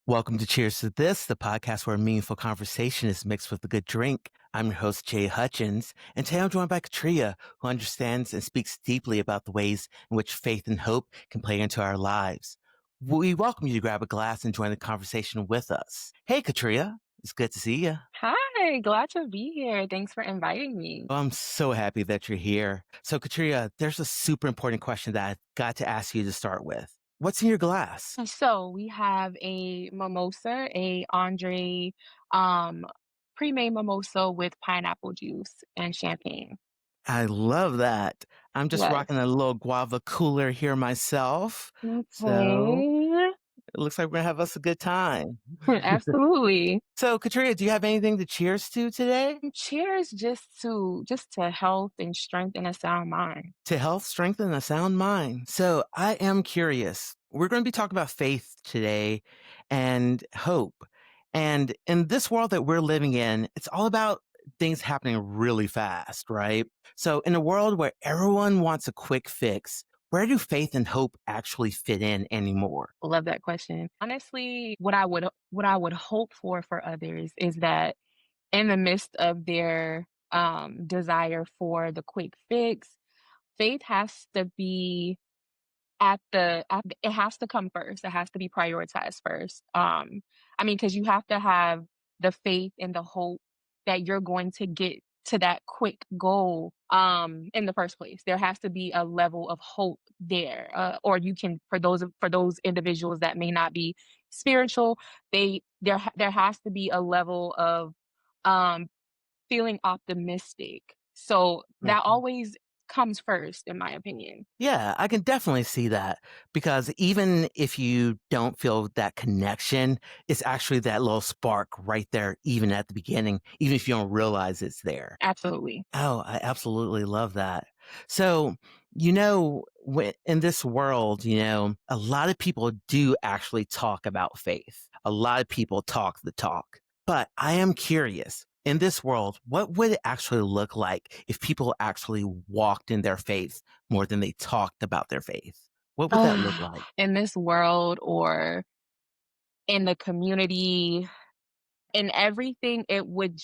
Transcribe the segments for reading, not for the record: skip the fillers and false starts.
Welcome to Cheers to This, the podcast where meaningful conversation is mixed with a good drink. I'm your host, Jay Hutchins, and today I'm joined by Catrea, who understands and speaks deeply about the ways in which faith and hope can play into our lives. We welcome you to grab a glass and join the conversation with us. Hey, Catrea, it's good to see you. Hi, glad to be here. Thanks for inviting me. I'm so happy that you're here. So, Catrea, there's a super important question that I've got to ask you to start with. What's in your glass? So we have a mimosa, a Andre um, pre-made mimosa with pineapple juice and champagne. I love that. I'm just Yes. rocking a little guava cooler here myself. So Okay. it looks like we're gonna have us a good time. Absolutely. So, Katrina, do you have anything to cheers to today? Cheers just to health and strength and a sound mind. To health, strength, and a sound mind. So I am curious. We're going to be talking about faith today and hope. And in this world that we're living in, it's all about things happening really fast, right? So in a world where everyone wants a quick fix, where do faith and hope actually fit in anymore? Love that question. Honestly, what I would hope for others is that in the midst of their desire for the quick fix, faith has to be it has to come first. It has to be prioritized first. I mean, because you have to have the faith and the hope that you're going to get to that quick goal in the first place. There has to be a level of hope there. Or you can, for those individuals that may not be spiritual, there has to be a level of um feeling optimistic. So that always comes first, in my opinion. Yeah, I can definitely see that because even if you don't feel that connection, it's actually that little spark right there, even at the beginning, even if you don't realize it's there. Absolutely. Oh, I absolutely love that. So, in this world, a lot of people do actually talk about faith. A lot of people talk the talk. But I am curious, in this world, what would it actually look like if people actually walked in their faith more than they talked about their faith? What would that look like? In this world or in the community, in everything, it would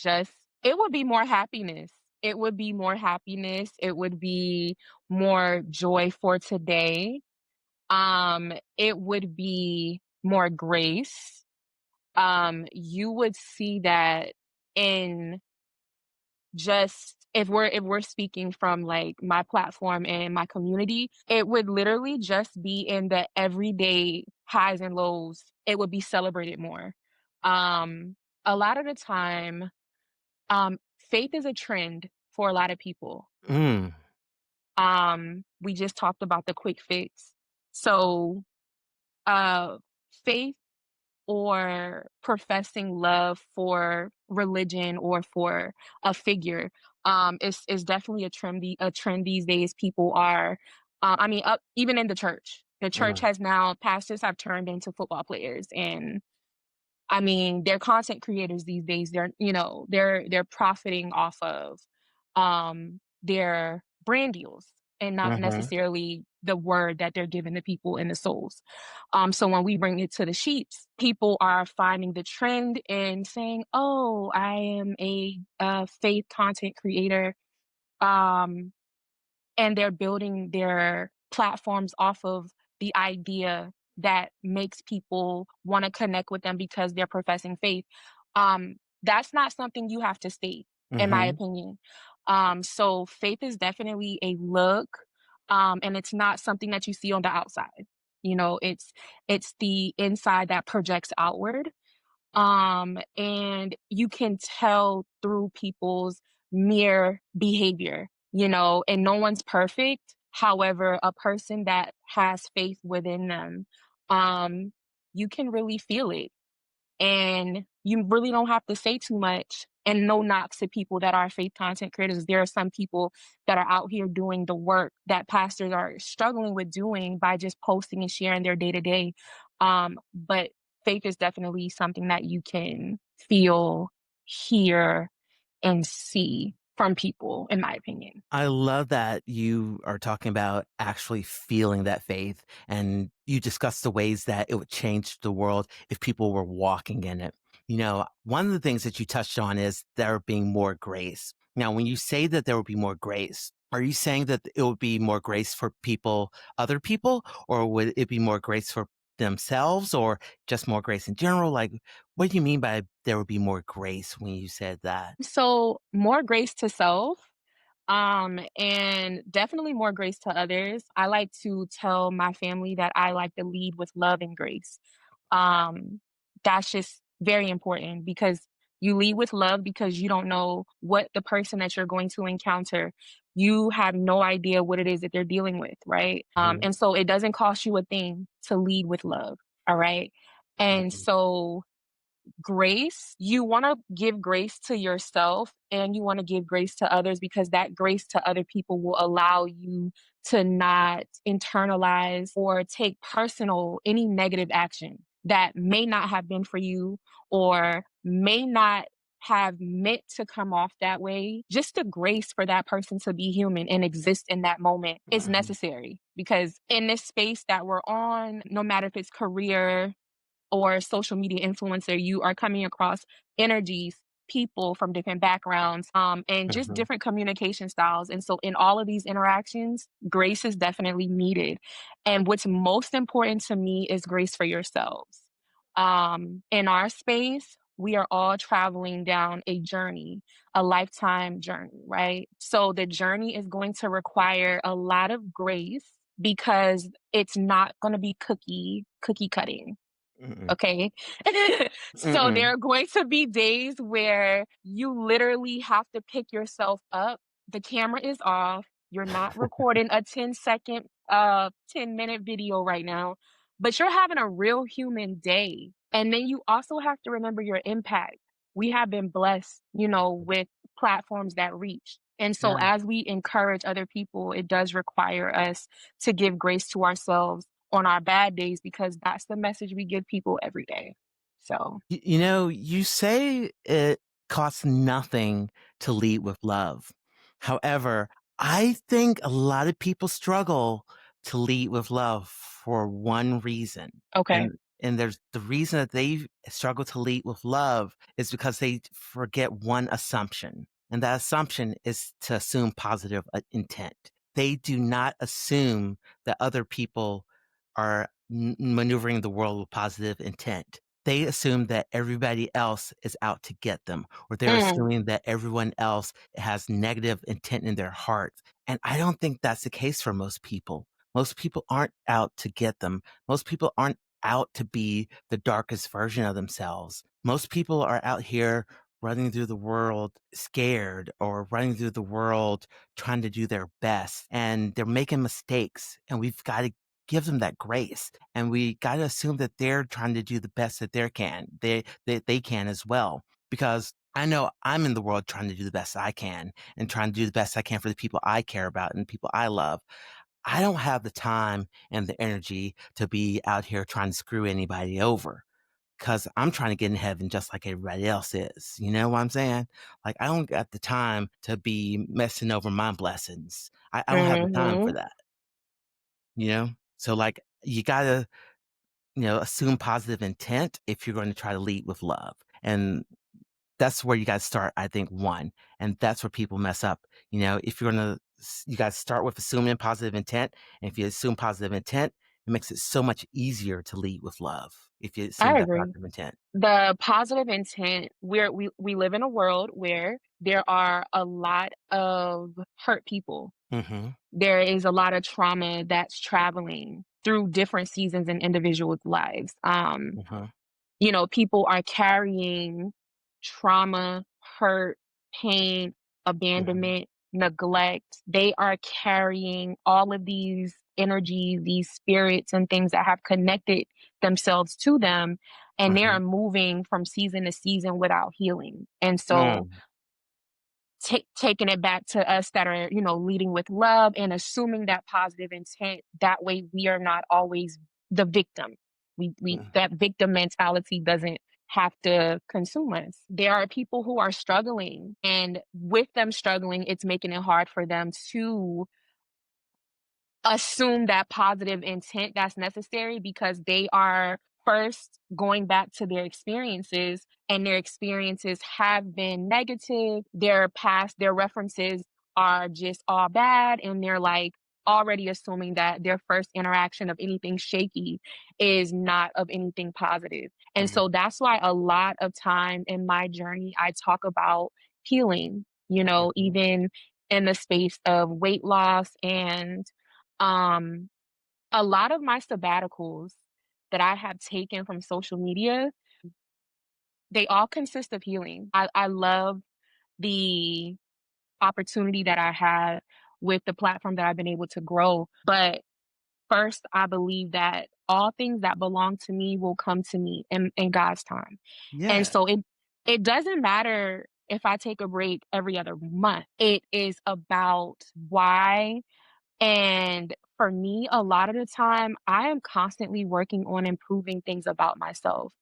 be more happiness. It would be more happiness. It would be more joy for today. It would be more grace. You would see that in just if we're speaking from like my platform and my community, it would literally just be in the everyday highs and lows. It would be celebrated more. A lot of the time, faith is a trend for a lot of people. Mm, We just talked about the quick fix. So uh faith or professing love for religion or for a figure is definitely a trend these days. People are I mean even in the church. The church mm, has now pastors have turned into football players, and I mean they're content creators these days. They're profiting off of their brand deals and not uh-huh. necessarily the word that they're giving the people in the souls. So when we bring it to the sheets, people are finding the trend and saying, "Oh, I am a faith content creator," um, and they're building their platforms off of the idea that makes people want to connect with them because they're professing faith. That's not something you have to state, in my Mm-hmm. opinion. So faith is definitely a look, and it's not something that you see on the outside. It's the inside that projects outward. And you can tell through people's mere behavior, and no one's perfect. However, a person that has faith within them, um, you can really feel it. And you really don't have to say too much. And no knocks to people that are faith content creators. There are some people that are out here doing the work that pastors are struggling with doing by just posting and sharing their day to day. But faith is definitely something that you can feel, hear, and see. from people, in my opinion. I love that you are talking about actually feeling that faith, and you discuss the ways that it would change the world if people were walking in it. One of the things that you touched on is there being more grace. Now, when you say that there would be more grace, are you saying that it would be more grace for people, other people, or would it be more grace for themselves, or just more grace in general? Like, what do you mean by there would be more grace when you said that? So, more grace to self, and definitely more grace to others. I like to tell my family that I like to lead with love and grace. Um, that's just very important because you lead with love because you don't know what the person that you're going to encounter, you have no idea what it is that they're dealing with, right? Mhm, And so it doesn't cost you a thing to lead with love. All right. And mhm, so grace, you want to give grace to yourself and you want to give grace to others because that grace to other people will allow you to not internalize or take personal any negative action that may not have been for you or may not have meant to come off that way. Just the grace for that person to be human and exist in that moment is mhm, necessary because in this space that we're on, no matter if it's career, or social media influencer, you are coming across energies, people from different backgrounds, and just mhm. different communication styles. And so, in all of these interactions, grace is definitely needed. And what's most important to me is grace for yourselves. In our space, we are all traveling down a journey, a lifetime journey, right? So, the journey is going to require a lot of grace because it's not going to be cookie cutting. Mm-mm. Okay. So there Mm-mm. are going to be days where you literally have to pick yourself up. The camera is off. You're not recording a 10-second, 10-minute video right now, but you're having a real human day. And then you also have to remember your impact. We have been blessed, with platforms that reach. And so Yeah. as we encourage other people, it does require us to give grace to ourselves on our bad days because that's the message we give people every day. So, You say it costs nothing to lead with love. However, I think a lot of people struggle to lead with love for one reason. okay. And there's the reason that they struggle to lead with love is because they forget one assumption. And that assumption is to assume positive intent. They do not assume that other people are maneuvering the world with positive intent. They assume that everybody else is out to get them, or they're Mm, assuming that everyone else has negative intent in their heart. And I don't think that's the case for most people. Most people aren't out to get them. Most people aren't out to be the darkest version of themselves. Most people are out here running through the world scared or running through the world trying to do their best, and they're making mistakes, and we've got to give them that grace, and we got to assume that they're trying to do the best that they can as well, because I know I'm in the world trying to do the best I can and trying to do the best I can for the people I care about and people I love. I don't have the time and the energy to be out here trying to screw anybody over because I'm trying to get in heaven just like everybody else is. You know what I'm saying? Like, I don't got the time to be messing over my blessings. I don't have the time for mhm. that, you know? So, like, you gotta, assume positive intent if you're going to try to lead with love. And that's where you got to start, I think, one. And that's where people mess up. If you're going to, you got to start with assuming positive intent. And if you assume positive intent, it makes it so much easier to lead with love if you assume I that agree. positive intent. The positive intent, we live in a world where there are a lot of hurt people. Hmm. There is a lot of trauma that's traveling through different seasons in individuals' lives. Hmm. People are carrying trauma, hurt, pain, Hmm. abandonment, neglect. They are carrying all of these energies, these spirits, and things that have connected themselves to them. And they are Hmm. moving from season to season without healing. And so, Mm. taking it back to us that are, leading with love and assuming that positive intent, that way we are not always the victim. We Mm. that victim mentality doesn't have to consume us. There are people who are struggling, and with them struggling, it's making it hard for them to assume that positive intent that's necessary because they are first going back to their experiences, and their experiences have been negative. Their references are just all bad, and they're like already assuming that their first interaction of anything shaky is not of anything positive. And Mhm, so that's why a lot of time in my journey I talk about healing, mhm. even in the space of weight loss. And um, a lot of my sabbaticals that I have taken from social media, they all consist of healing. I love the opportunity that I had with the platform that I've been able to grow. But first, I believe that all things that belong to me will come to me in God's time. And Yeah. so it doesn't matter if I take a break every other month. It is about why. And for me, a lot of the time, I am constantly working on improving things about myself.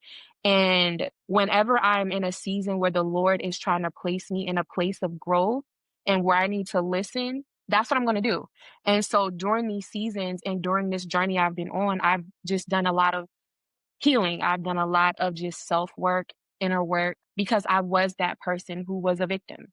And whenever I'm in a season where the Lord is trying to place me in a place of growth and where I need to listen, that's what I'm going to do. And so during these seasons and during this journey I've been on, I've just done a lot of healing. I've done a lot of just self work, inner work, because I was that person who was a victim.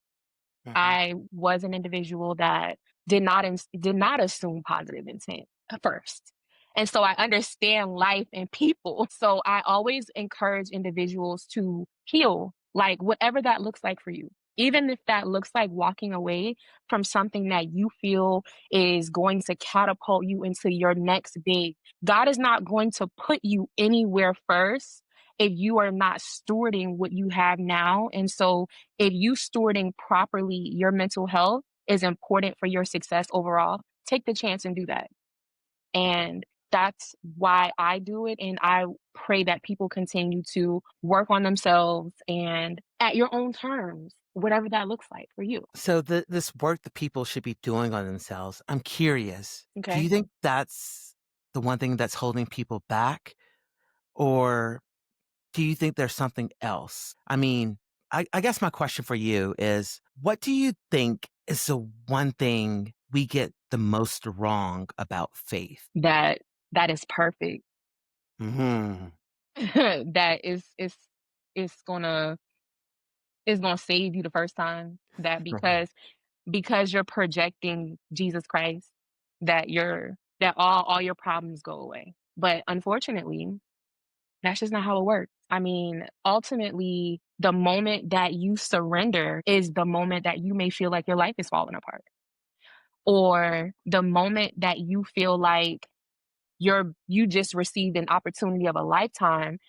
Mhm. I was an individual that did not assume positive intent at first. And so I understand life and people. So I always encourage individuals to heal, like whatever that looks like for you. Even if that looks like walking away from something that you feel is going to catapult you into your next big. God is not going to put you anywhere first if you are not stewarding what you have now. And so if you stewarding properly your mental health is important for your success overall, take the chance and do that. And that's why I do it. And I pray that people continue to work on themselves and at your own terms, whatever that looks like for you. So this work that people should be doing on themselves, I'm curious, do Okay. you think that's the one thing that's holding people back? Or do you think there's something else? I mean, I guess my question for you is, what do you think is the one thing we get the most wrong about faith? That that is perfect. Mhm. That is gonna save you the first time. That Right. because you're projecting Jesus Christ, that all your problems go away. But unfortunately, that's just not how it works. I mean, ultimately, the moment that you surrender is the moment that you may feel like your life is falling apart. Or the moment that you feel like you just received an opportunity of a lifetime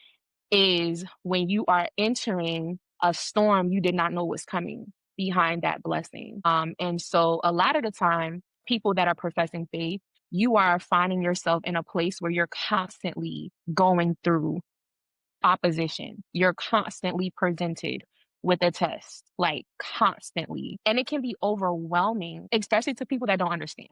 is when you are entering a storm you did not know was coming behind that blessing. And so a lot of the time, people that are professing faith, you are finding yourself in a place where you're constantly going through opposition. You're constantly presented with a test, like constantly. And it can be overwhelming, especially to people that don't understand,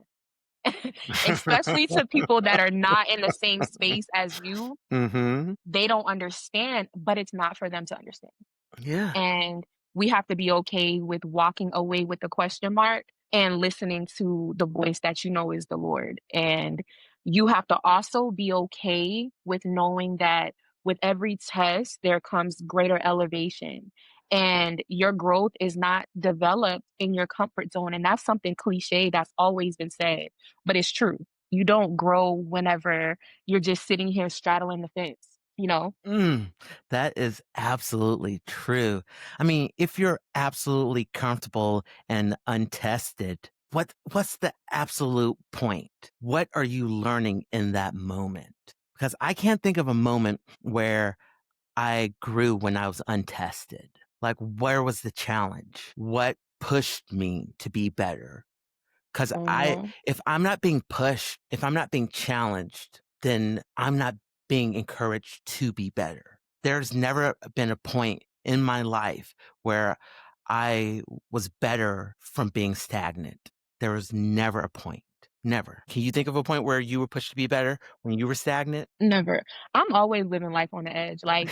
especially to people that are not in the same space as you. Mhm. They don't understand, but it's not for them to understand. Yeah. And we have to be okay with walking away with the question mark and listening to the voice that you know is the Lord. And you have to also be okay with knowing that with every test, there comes greater elevation. And your growth is not developed in your comfort zone. And that's something cliche that's always been said, but it's true. You don't grow whenever you're just sitting here straddling the fence, you know? Mm, that is absolutely true. I mean, if you're absolutely comfortable and untested, what's the absolute point? What are you learning in that moment? Because I can't think of a moment where I grew when I was untested. Like, where was the challenge? What pushed me to be better? Because Mhm. if I'm not being pushed, if I'm not being challenged, then I'm not being encouraged to be better. There's never been a point in my life where I was better from being stagnant. There was never a point. Never. Can you think of a point where you were pushed to be better when you were stagnant? Never. I'm always living life on the edge. Like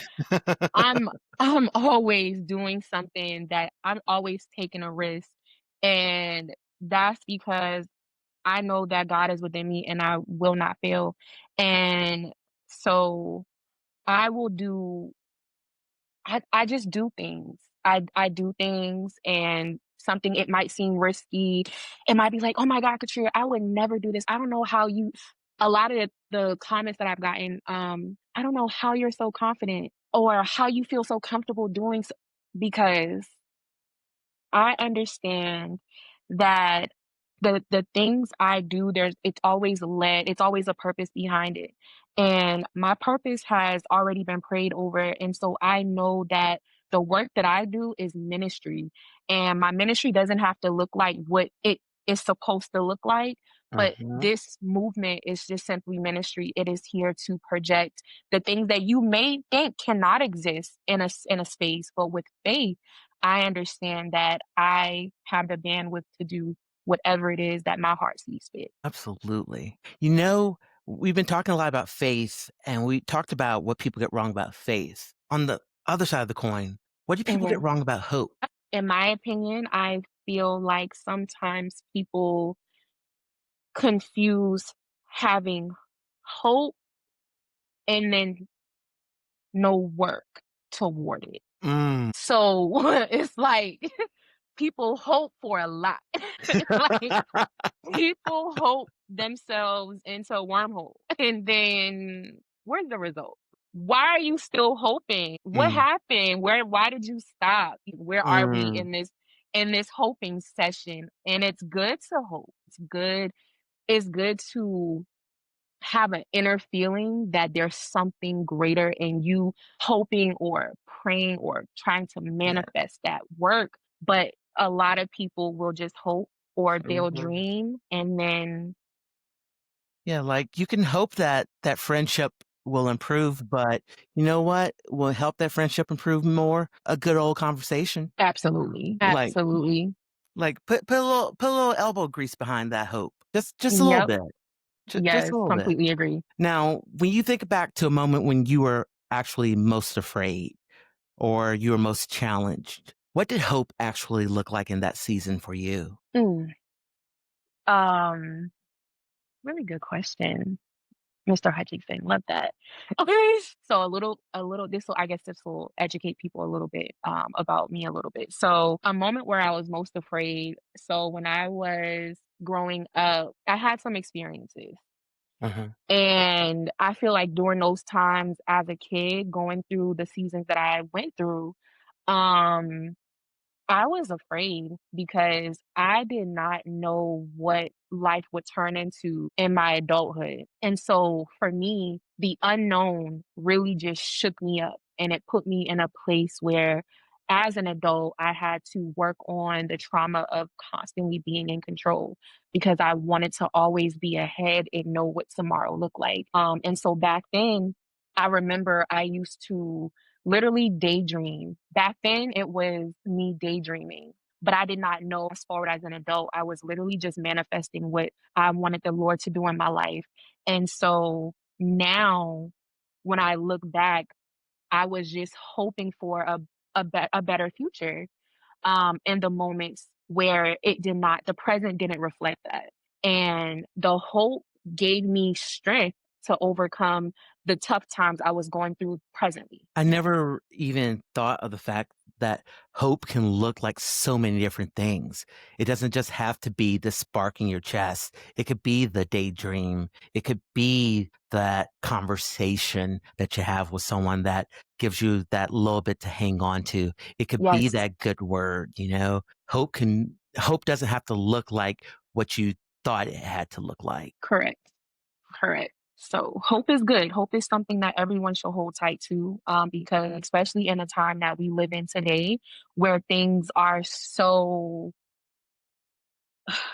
I'm I'm always doing something that I'm always taking a risk. And that's because I know that God is within me and I will not fail. And so I will do I just do things. I do things and something it might seem risky. It might be like, "Oh my god, Katrina, I would never do this. I don't know how you." A lot of the comments that I've gotten, "I don't know how you're so confident or how you feel so comfortable doing so," because I understand that the things I do, it's always a purpose behind it. And my purpose has already been prayed over. And so I know that the work that I do is ministry. And my ministry doesn't have to look like what it is supposed to look like. But Mhm. this movement is just simply ministry. It is here to project the things that you may think cannot exist in a space, but with faith I understand that I have the bandwidth to do whatever it is that my heart sees fit. Absolutely. You know, we've been talking a lot about faith, and we talked about what people get wrong about faith. On the other side of the coin, what do people get Mhm. wrong about hope? In my opinion, I feel like sometimes people confuse having hope and then no work toward it. Mm. So it's like people hope for a lot. It's like people hope themselves into a wormhole, and then where's the result? Why are you still hoping? What Mm. happened? Why did you stop? Where are we Mm. in this hoping session? And it's good to hope. It's good to have an inner feeling that there's something greater in you hoping or praying or trying to Yeah. manifest that work. But a lot of people will just hope or they'll Mhm. dream and then Yeah, like, you can hope that that friendship will improve, but you know what will help that friendship improve more? A good old conversation. absolutely, Like absolutely. put a little elbow grease behind that hope. Just a little Yep. bit. Just a Yes, little bit. completely agree. Now, when you think back to a moment when you were actually most afraid or you were most challenged, what did hope actually look like in that season for you? Mm, um, really good question. Mr. Hutchinson, love that. Okay, so this will educate people a little bit about me a little bit. So, a moment where I was most afraid. So, when I was growing up, I had some experiences, Mhm. and I feel like during those times as a kid, going through the seasons that I went through, um, I was afraid because I did not know what life would turn into in my adulthood. And so for me, the unknown really just shook me up and it put me in a place where as an adult, I had to work on the trauma of constantly being in control because I wanted to always be ahead and know what tomorrow looked like. And so back then, I remember I used to literally daydream. Back then, it was me daydreaming, but I did not know fast forward as an adult, I was literally just manifesting what I wanted the Lord to do in my life. And so now, when I look back, I was just hoping for a better future in the moments where the present didn't reflect that. And the hope gave me strength to overcome the tough times I was going through presently. I never even thought of the fact that hope can look like so many different things. It doesn't just have to be the spark in your chest. It could be the daydream. It could be that conversation that you have with someone that gives you that little bit to hang on to. It could be Yes, that good word, you know? Hope doesn't have to look like what you thought it had to look like. correct. Correct. So hope is good. Hope is something that everyone should hold tight to, because especially in a time that we live in today, where things are so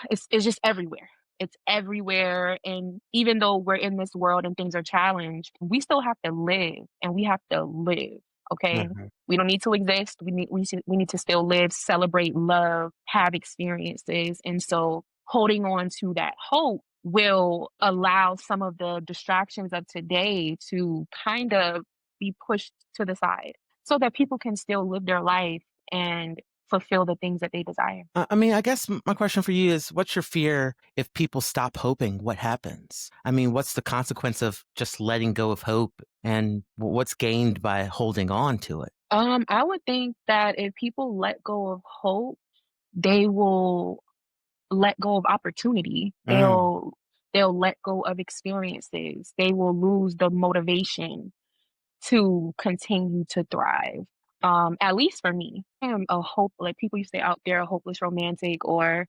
it's just everywhere. It's everywhere, and even though we're in this world and things are challenged, we still have to live, and we have to live. Okay, Mhm. we don't need to exist. We need to still live, celebrate, love, have experiences, and so holding on to that hope will allow some of the distractions of today to kind of be pushed to the side so that people can still live their life and fulfill the things that they desire. I mean, I guess my question for you is what's your fear if people stop hoping? What happens? I mean, what's the consequence of just letting go of hope and what's gained by holding on to it? I would think that if people let go of hope, they will let go of opportunity. Mm, They'll let go of experiences. They will lose the motivation to continue to thrive. At least for me, I am a hope like people used to say out there, a hopeless romantic, or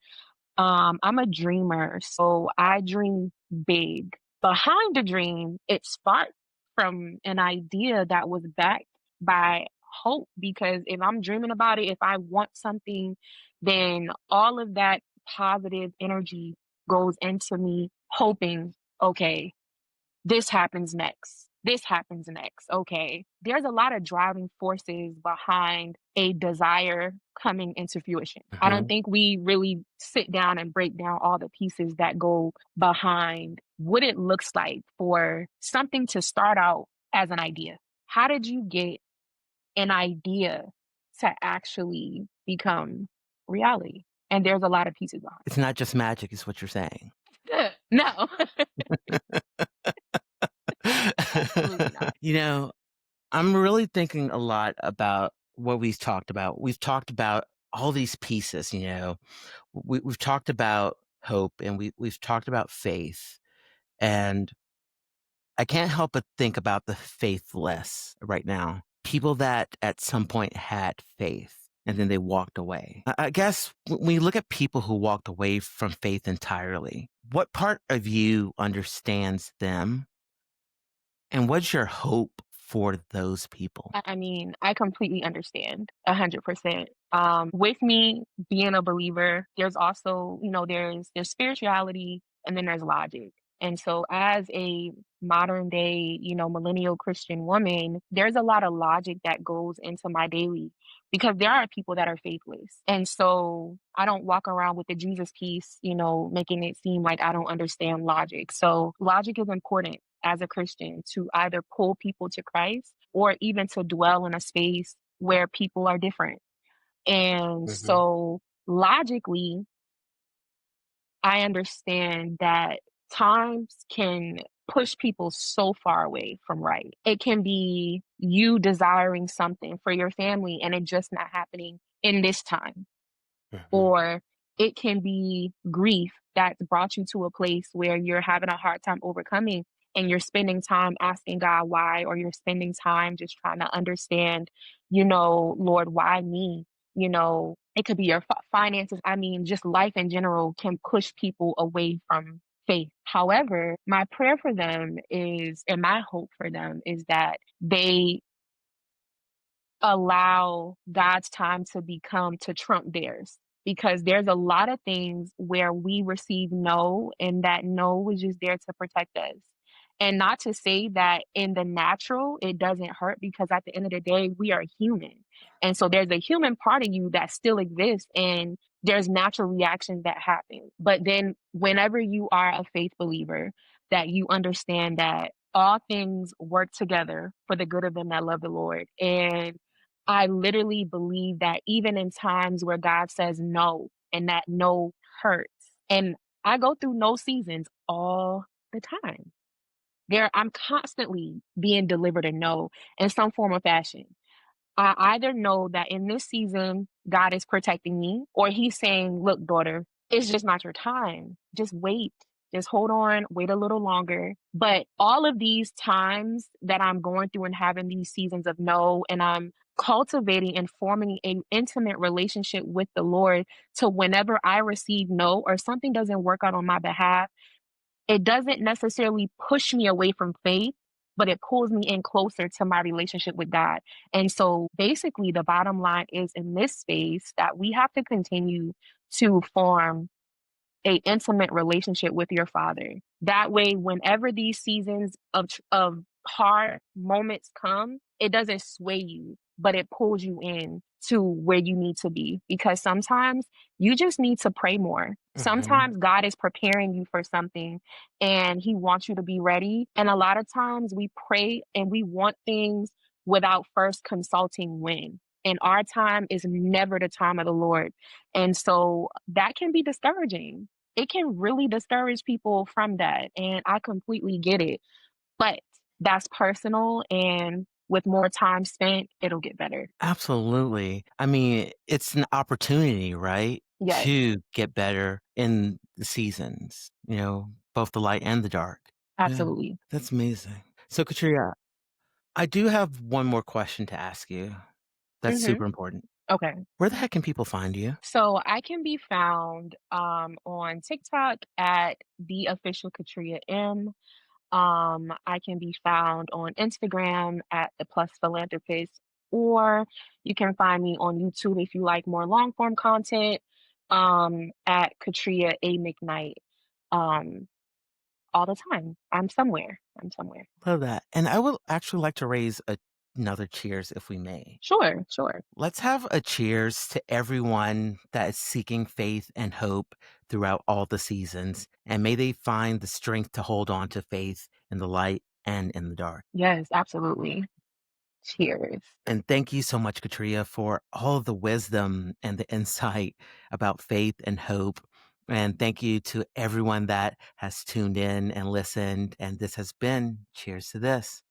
I'm a dreamer, so I dream big. Behind the dream, it sparked from an idea that was backed by hope because if I'm dreaming about it, if I want something, then all of that positive energy goes into me hoping, okay, this happens next. This happens next. Okay. There's a lot of driving forces behind a desire coming into fruition. I don't mhm. think we really sit down and break down all the pieces that go behind what it looks like for something to start out as an idea. How did you get an idea to actually become reality? And there's a lot of pieces behind It's not just magic, is what you're saying. it. No, absolutely not. You know, I'm really thinking a lot about what we've talked about. We've talked about all these pieces, we've talked about hope and we've talked about faith. And I can't help but think about the faithless right now. People that at some point had faith and then they walked away. I guess when we look at people who walked away from faith entirely, what part of you understands them and what's your hope for those people? I mean, I completely understand 100%. With me being a believer, there's also, there's spirituality and then there's logic. And so as a modern day, millennial Christian woman, there's a lot of logic that goes into my daily because there are people that are faithless. And so I don't walk around with the Jesus piece, making it seem like I don't understand logic. So logic is important as a Christian to either pull people to Christ or even to dwell in a space where people are different. And Mhm. so logically, I understand that times can push people so far away from right. It can be you desiring something for your family and it just not happening in this time, Mhm. or it can be grief that's brought you to a place where you're having a hard time overcoming and you're spending time asking God why, or you're spending time just trying to understand, Lord, why me? It could be your finances. I mean, just life in general can push people away from faith. However, my prayer for them is, and my hope for them is that they allow God's time to trump theirs. Because there's a lot of things where we receive no, and that no was just there to protect us. And not to say that in the natural, it doesn't hurt, because at the end of the day, we are human. And so there's a human part of you that still exists, and there's natural reactions that happen. But then, whenever you are a faith believer, that you understand that all things work together for the good of them that love the Lord. And I literally believe that even in times where God says no and that no hurts, and I go through no seasons all the time. I'm constantly being delivered a no in some form or fashion. I either know that in this season, God is protecting me, or He's saying, look, daughter, it's just not your time. Just wait. Just hold on, wait a little longer. But all of these times that I'm going through and having these seasons of no, and I'm cultivating and forming an intimate relationship with the Lord, to whenever I receive no or something doesn't work out on my behalf, it doesn't necessarily push me away from faith, but it pulls me in closer to my relationship with God. And so basically, the bottom line is in this space that we have to continue to form a intimate relationship with your father. That way, whenever these seasons of hard moments come, it doesn't sway you, but it pulls you in to where you need to be because sometimes you just need to pray more. Mhm. Sometimes God is preparing you for something and he wants you to be ready. And a lot of times we pray and we want things without first consulting when. And our time is never the time of the Lord. And so that can be discouraging. It can really discourage people from that. And I completely get it. But that's personal. And with more time spent, it'll get better. Absolutely. I mean, it's an opportunity, right, Yes, to get better in the seasons, both the light and the dark. Yeah, absolutely. that's amazing. So, Katrina, I do have one more question to ask you that's Hmm. super important. Okay. Where the heck can people find you? So I can be found on TikTok at the official Catrea M. I can be found on Instagram at the Plus Philanthropist, or you can find me on YouTube if you like more long form content at Katria A. McKnight. Um, all the time. I'm somewhere. I'm somewhere. Love that. And I would actually like to raise another cheers if we may. Sure, sure. Let's have a cheers to everyone that is seeking faith and hope throughout all the seasons, and may they find the strength to hold on to faith in the light and in the dark. Yes, absolutely. Cheers. And thank you so much, Katria, for all of the wisdom and the insight about faith and hope. And thank you to everyone that has tuned in and listened. And this has been Cheers to This.